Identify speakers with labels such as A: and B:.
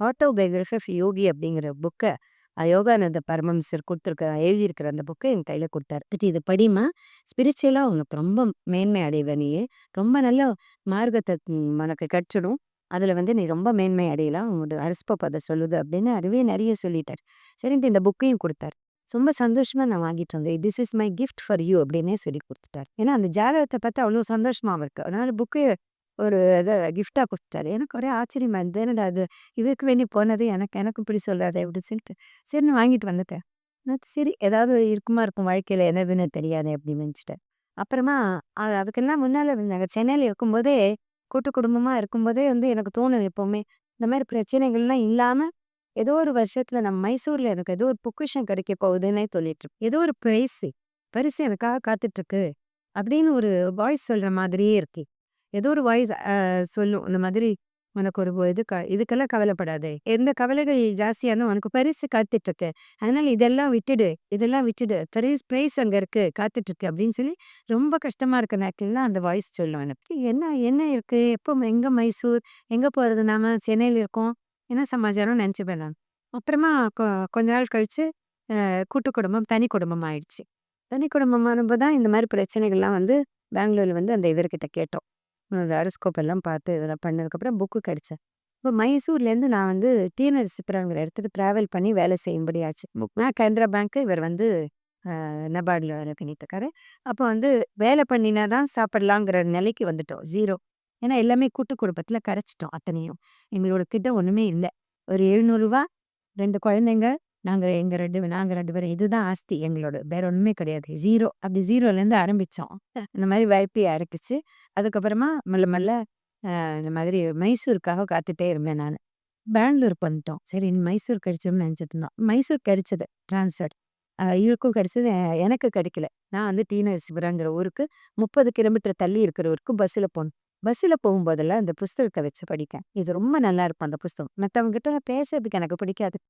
A: Autobiography of யோகி அப்படிங்கிற புக்கை யோகானந்த பரமஹம்சர் எழுதியிருக்கிற அந்த புக்கை என் கையில் கொடுத்தாரு. இது படிமா, ஸ்பிரிச்சுவலாக உனக்கு ரொம்ப மேன்மை அடைவ நீ, ரொம்ப நல்ல மார்க்கத்தை உனக்கு கிடைச்சிடும். அதில் வந்து நீ ரொம்ப மேன்மை அடையலாம், உங்களோட அரஸ்பதை சொல்லுது அப்படின்னு அதுவே நிறைய சொல்லிட்டார். சரின்ட்டு இந்த புக்கையும் கொடுத்தாரு. ரொம்ப சந்தோஷமா நான் வாங்கிட்டு வந்தேன். This is my gift for you அப்படின்னே சொல்லி கொடுத்துட்டார். ஏன்னா அந்த ஜாதகத்தை பார்த்து அவ்வளோ சந்தோஷமா இருக்கு. அதனால புக்கு ஒரு இதை கிஃப்டாக கொடுத்துட்டாரு. எனக்கு ஒரே ஆச்சரியமா இருந்தது. என்னடா அது இவருக்கு வேண்டி போனது எனக்கு எனக்கு இப்படி சொல்லாது அப்படின்னு சொல்லிட்டு சரின்னு வாங்கிட்டு வந்துட்டேன். நான் சரி ஏதாவது இருக்குமா இருக்கும் வாழ்க்கையில் என்னதுன்னு தெரியாது அப்படின்னு நினச்சிட்டேன். அப்புறமா அதுக்கெல்லாம் முன்னால் நாங்கள் சென்னையில் இருக்கும்போதே கூட்டு குடும்பமாக இருக்கும்போதே வந்து எனக்கு தோணும் எப்போவுமே இந்த மாதிரி பிரச்சனைகள்லாம் இல்லாமல் ஏதோ ஒரு வருஷத்துல நம்ம மைசூர்ல எனக்கு ஏதோ ஒரு பொக்கிஷம் கிடைக்க போகுதுன்னே சொல்லிட்டு இருக்கு. ஏதோ ஒரு பரிசு எனக்காக காத்துட்டு இருக்கு அப்படின்னு ஒரு வாய்ஸ் சொல்ற மாதிரியே இருக்கு. ஏதோ ஒரு வாய்ஸ் சொல்லும் இந்த மாதிரி உனக்கு ஒரு இதுக்கெல்லாம் கவலைப்படாதே, எந்த கவலைகள் ஜாஸ்தியானோ உனக்கு பரிசு காத்துட்டு இருக்கு, அதனால இதெல்லாம் விட்டுடு பிரைஸ் அங்க இருக்கு காத்துட்டு இருக்கு அப்படின்னு சொல்லி ரொம்ப கஷ்டமா இருக்க நேரத்துலலாம் அந்த வாய்ஸ் சொல்லும் எனக்கு. என்ன என்ன இருக்கு, எப்போ எங்க மைசூர், எங்க போறது, நாம சென்னையில இருக்கோம், என்ன சமாச்சாரம் நினச்சிப்பேன் நான். அப்புறமா கொஞ்ச நாள் கழிச்சு கூட்டு குடும்பம் தனி குடும்பம் ஆயிடுச்சு. தனி குடும்பமானப்போ தான் இந்த மாதிரி பிரச்சனைகள்லாம் வந்து பெங்களூர்ல வந்து அந்த இவர்கிட்ட கேட்டோம். அந்த அரஸ்கோப் எல்லாம் பார்த்து இதெல்லாம் பண்ணதுக்கப்புறம் புக்கு கிடைச்சேன். இப்போ மைசூர்லேருந்து நான் வந்து டிஎன்எஸ்சிபுரங்கிற இடத்துக்கு ட்ராவல் பண்ணி வேலை செய்யும்படி ஆச்சு. நான் கனரா பேங்க்கு, இவர் வந்து நபார்டில் வேலை பண்ணிட்டு இருக்காரு. அப்போ வந்து வேலை பண்ணினா தான் சாப்பிடலாங்கிற நிலைக்கு வந்துட்டோம். ஜீரோ. ஏன்னா எல்லாமே கூட்டு குடும்பத்தில் கரைச்சிட்டோம் அத்தனையும். எங்களோட கிட்ட ஒன்றுமே இல்லை. ஒரு ரூ. 700, 2 குழந்தைங்க, நாங்கள் ரெண்டு பேரும், இதுதான் ஆஸ்தி எங்களோட, வேற ஒன்றுமே கிடையாது. ஜீரோ. அப்படி ஜீரோலேருந்து ஆரம்பித்தோம். இந்த மாதிரி வாழ்க்கையை இறக்குச்சு. அதுக்கப்புறமா மெல்ல மெல்ல இந்த மாதிரி மைசூருக்காக காத்துட்டே இருந்தேன் நான். பெங்களூருக்கு வந்துட்டோம். சரி மைசூர் கிடைச்சோம்னு நினச்சிட்டு இருந்தோம். மைசூர் கிடைச்சது ட்ரான்ஸ்ஃபர். இவருக்கும் கிடைச்சது, எனக்கு கிடைக்கல. நான் வந்து டிஎன்எஸ்சிபுரங்கிற ஊருக்கு 30 கிலோமீட்டர் தள்ளி இருக்கிற ஊருக்கு பஸ்ஸில் போகணும். பஸ்ஸில் போகும்போதெல்லாம் அந்த புஸ்தகத்தை வச்சு படிக்கேன். இது ரொம்ப நல்லா இருக்கும் அந்த புஸ்தகம். மற்றவங்க கிட்ட பேசுறதுக்கு எனக்கு பிடிக்காது.